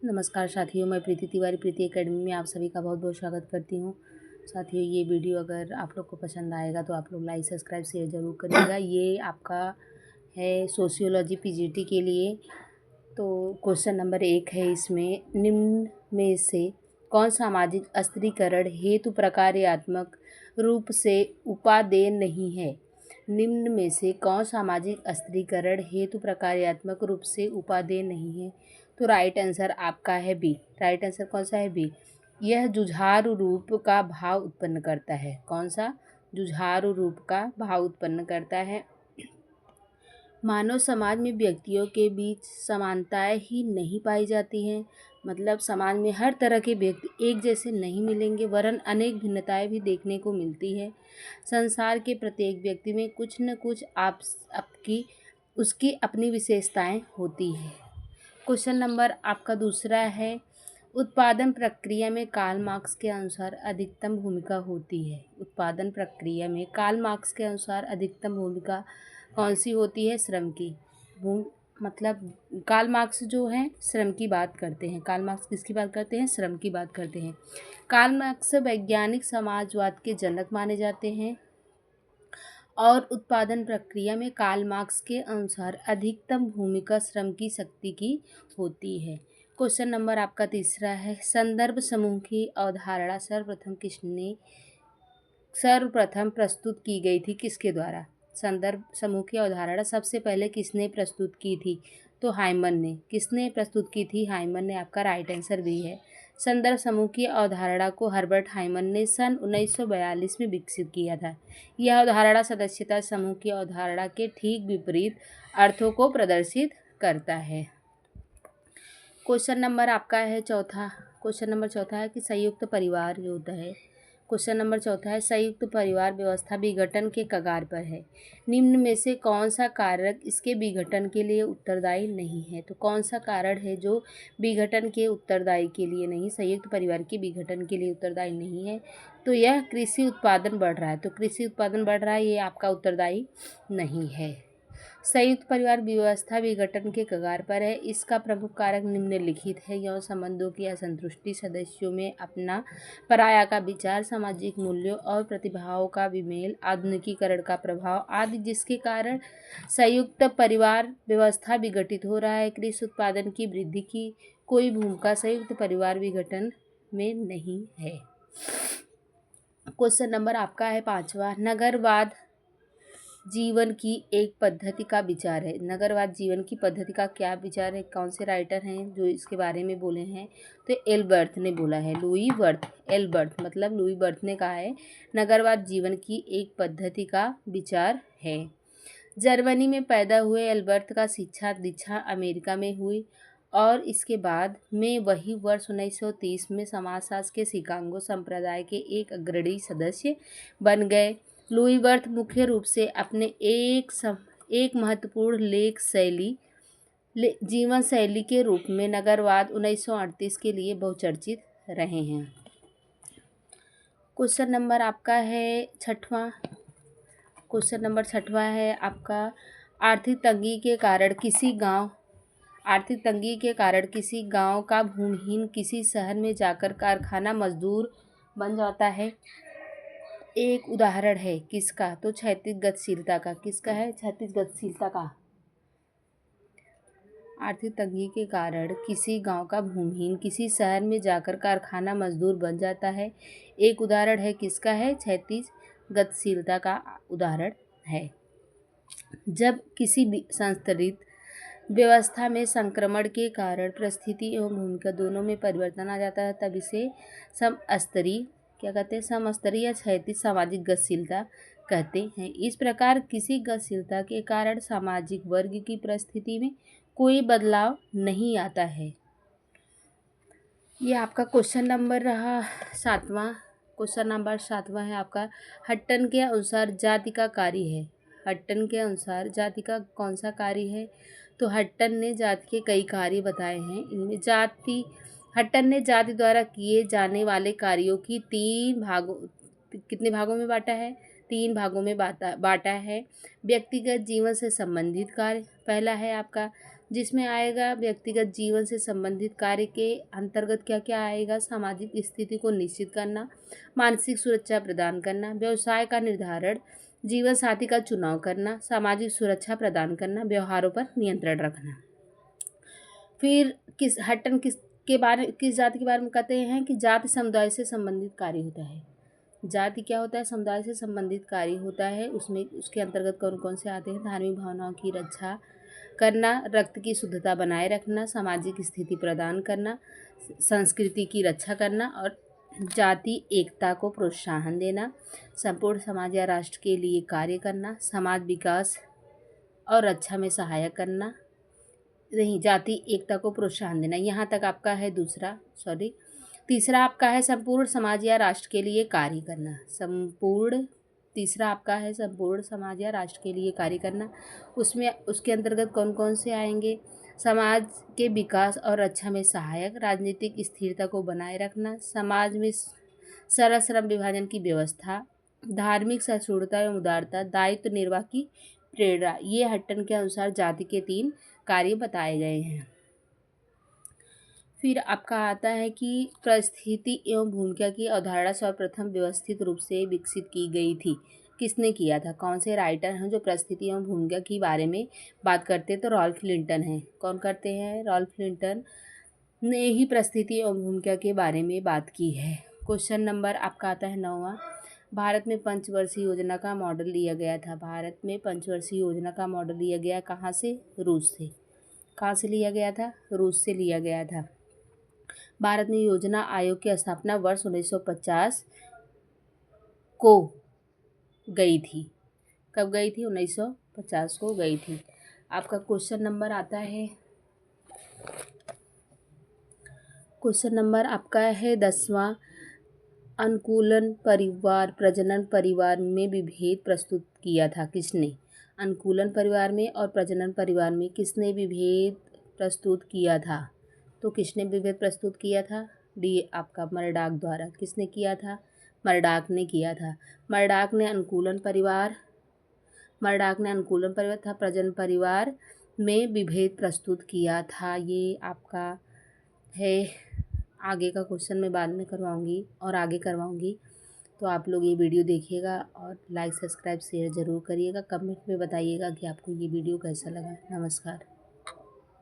नमस्कार साथियों, मैं प्रीति तिवारी प्रीति एकेडमी में आप सभी का बहुत बहुत स्वागत करती हूँ। साथियों, ये वीडियो अगर आप लोग को पसंद आएगा तो आप लोग लाइक सब्सक्राइब शेयर ज़रूर करिएगा। ये आपका है सोशियोलॉजी पीजीटी के लिए। तो क्वेश्चन नंबर 1 है इसमें, निम्न में से कौन सामाजिक अस्त्रीकरण हेतु प्रकार्यात्मक रूप से उपादेय नहीं है? निम्न में से कौन सामाजिक अस्त्रीकरण हेतु प्रकार्यात्मक रूप से उपादेय नहीं है? तो राइट आंसर आपका है बी। राइट आंसर कौन सा है? बी। यह जुझारू रूप का भाव उत्पन्न करता है। कौन सा? जुझारू रूप का भाव उत्पन्न करता है। मानव समाज में व्यक्तियों के बीच समानताएं ही नहीं पाई जाती हैं। मतलब समाज में हर तरह के व्यक्ति एक जैसे नहीं मिलेंगे, वरन अनेक भिन्नताएं भी देखने को मिलती है। संसार के प्रत्येक व्यक्ति में कुछ न कुछ उसकी अपनी विशेषताएं होती हैं। क्वेश्चन नंबर आपका दूसरा है, उत्पादन प्रक्रिया में कार्ल मार्क्स के अनुसार अधिकतम भूमिका होती है। उत्पादन प्रक्रिया में कार्ल मार्क्स के अनुसार अधिकतम भूमिका कौन सी होती है? श्रम की। मतलब कार्ल मार्क्स जो है श्रम की बात करते हैं। कार्ल मार्क्स किसकी बात करते हैं? श्रम की बात करते हैं। कार्ल मार्क्स वैज्ञानिक समाजवाद के जनक माने जाते हैं और उत्पादन प्रक्रिया में कार्ल मार्क्स के अनुसार अधिकतम भूमिका श्रम की शक्ति की होती है। क्वेश्चन नंबर आपका तीसरा है, संदर्भ समूह की अवधारणा सर्वप्रथम प्रस्तुत की गई थी किसके द्वारा? संदर्भ समूह की अवधारणा सबसे पहले किसने प्रस्तुत की थी? तो हाइमन ने। किसने प्रस्तुत की थी? हाइमन ने। आपका राइट आंसर भी है। संदर्भ समूह की अवधारणा को हर्बर्ट हाइमन ने सन 1942 में विकसित किया था। यह अवधारणा सदस्यता समूह की अवधारणा के ठीक विपरीत अर्थों को प्रदर्शित करता है। क्वेश्चन नंबर आपका है चौथा। क्वेश्चन नंबर चौथा है कि संयुक्त परिवार जो होता है, क्वेश्चन नंबर चौथा है, संयुक्त परिवार व्यवस्था विघटन के कगार पर है। निम्न में से कौन सा कारक इसके विघटन के लिए उत्तरदायी नहीं है? तो कौन सा कारण है जो विघटन के उत्तरदायी के लिए नहीं, संयुक्त परिवार के विघटन के लिए उत्तरदायी नहीं है? तो यह कृषि उत्पादन बढ़ रहा है। तो कृषि उत्पादन बढ़ रहा है, ये आपका उत्तरदायी नहीं है। संयुक्त परिवार व्यवस्था विघटन के कगार पर है। इसका प्रमुख कारक निम्नलिखित है: यौन संबंधों की असंतुष्टि, सदस्यों में अपना पराया का विचार, सामाजिक मूल्यों और प्रतिभाओं का विमेल, आधुनिकीकरण का प्रभाव आदि, जिसके कारण संयुक्त परिवार व्यवस्था विघटित हो रहा है। कृषि उत्पादन की वृद्धि की कोई भूमिका संयुक्त परिवार विघटन में नहीं है। क्वेश्चन नंबर आपका है पांचवा, नगरवाद जीवन की एक पद्धति का विचार है। नगरवाद जीवन की पद्धति का क्या विचार है? कौन से राइटर हैं जो इसके बारे में बोले हैं? तो एल्बर्ट ने बोला है। Louis worth. एल्बर्ट मतलब लुई वर्थ ने कहा है नगरवाद जीवन की एक पद्धति का विचार है। जर्मनी में पैदा हुए एल्बर्ट का शिक्षा दीक्षा अमेरिका में हुई और इसके बाद में वही वर्ष 1930 में समाजशास्त्र के शिकागो संप्रदाय के एक अग्रणी सदस्य बन गए। लुई वर्थ मुख्य रूप से अपने एक महत्वपूर्ण जीवन शैली के रूप में नगरवाद 1938 के लिए बहुचर्चित रहे हैं। क्वेश्चन नंबर आपका है छठवां। क्वेश्चन नंबर छठवां है आपका, आर्थिक तंगी के कारण किसी गांव का भूमिहीन किसी शहर में जाकर कारखाना मजदूर बन जाता है। एक उदाहरण है किसका? तो क्षैतिज गतिशीलता का। किसका है? क्षैतिज गतिशीलता का। आर्थिक तंगी के कारण किसी गांव का भूमिहीन किसी शहर में जाकर कारखाना मजदूर बन जाता है। एक उदाहरण है किसका है? क्षैतिज गतिशीलता का उदाहरण है। जब किसी संस्तरित व्यवस्था में संक्रमण के कारण परिस्थिति एवं भूमिका दोनों में परिवर्तन आ जाता है, तब इसे समस्तरीय क्या कहते हैं? समस्तरीय या क्षैतिज सामाजिक गतिशीलता कहते हैं। इस प्रकार किसी गतिशीलता के कारण सामाजिक वर्ग की परिस्थिति में कोई बदलाव नहीं आता है। ये आपका क्वेश्चन नंबर रहा सातवां। क्वेश्चन नंबर सातवां है आपका, हट्टन के अनुसार जाति का कार्य है। हट्टन के अनुसार जाति का कौन सा कार्य है? तो हट्टन ने जाति के कई कार्य बताए हैं। इनमें हट्टन ने जाति द्वारा किए जाने वाले कार्यों की कितने भागों में बांटा है? 3 भागों में बांटा है। व्यक्तिगत जीवन से संबंधित कार्य पहला है आपका, जिसमें आएगा व्यक्तिगत जीवन से संबंधित कार्य के अंतर्गत क्या क्या आएगा, सामाजिक स्थिति को निश्चित करना, मानसिक सुरक्षा प्रदान करना, व्यवसाय का निर्धारण, जीवन साथी का चुनाव करना, सामाजिक सुरक्षा प्रदान करना, व्यवहारों पर नियंत्रण रखना। फिर किस जाति के बारे में कहते हैं कि जाति समुदाय से संबंधित कार्य होता है। जाति क्या होता है, समुदाय से संबंधित कार्य होता है। उसमें उसके अंतर्गत कौन कौन से आते हैं, धार्मिक भावनाओं की रक्षा करना, रक्त की शुद्धता बनाए रखना, सामाजिक स्थिति प्रदान करना, संस्कृति की रक्षा करना और जाति एकता को प्रोत्साहन देना, संपूर्ण समाज या राष्ट्र के लिए कार्य करना, समाज विकास और रक्षा में सहायक करना, नहीं, जाति एकता को प्रोत्साहन देना। यहाँ तक आपका है तीसरा आपका है संपूर्ण समाज या राष्ट्र के लिए कार्य करना। तीसरा आपका है संपूर्ण समाज या राष्ट्र के लिए कार्य करना। उसमें उसके अंतर्गत कौन कौन से आएंगे, समाज के विकास और रक्षा में सहायक, राजनीतिक स्थिरता को बनाए रखना, समाज में सरल श्रम विभाजन की व्यवस्था, धार्मिक सहिष्णुता एवं उदारता, दायित्व निर्वाह की प्रेरणा। ये हट्टन के अनुसार जाति के 3 कार्य बताए गए हैं। फिर आपका आता है कि परिस्थिति एवं भूमिका की अवधारणा सर्वप्रथम व्यवस्थित रूप से विकसित की गई थी। किसने किया था, कौन से राइटर हैं जो परिस्थिति एवं भूमिका के बारे में बात करते हैं, तो रॉल्फ लिंटन हैं। कौन करते हैं, रॉल्फ लिंटन ने ही परिस्थिति एवं भूमिका के बारे में बात की है। क्वेश्चन नंबर आपका आता है 9वां। भारत में पंचवर्षीय योजना का मॉडल लिया गया था। भारत में पंचवर्षीय योजना का मॉडल लिया गया कहाँ से, रूस से। कहाँ से लिया गया था, रूस से लिया गया था। भारत में योजना आयोग की स्थापना वर्ष 1950 को गई थी। कब गई थी, 1950 को गई थी। आपका क्वेश्चन नंबर आता है, क्वेश्चन नंबर आपका है 10वां। अनुकूलन परिवार प्रजनन परिवार में विभेद प्रस्तुत किया था, किसने। अनुकूलन परिवार में और प्रजनन परिवार में किसने विभेद प्रस्तुत किया था, तो किसने विभेद प्रस्तुत किया था, डी आपका मर्डाक द्वारा। किसने किया था, मर्डाक ने किया था। मर्डाक ने अनुकूलन परिवार था प्रजनन परिवार में विभेद प्रस्तुत किया था। ये आपका है। आगे का क्वेश्चन मैं बाद में करवाऊँगी और आगे करवाऊँगी, तो आप लोग ये वीडियो देखिएगा और लाइक सब्सक्राइब शेयर ज़रूर करिएगा। कमेंट में बताइएगा कि आपको ये वीडियो कैसा लगा। नमस्कार।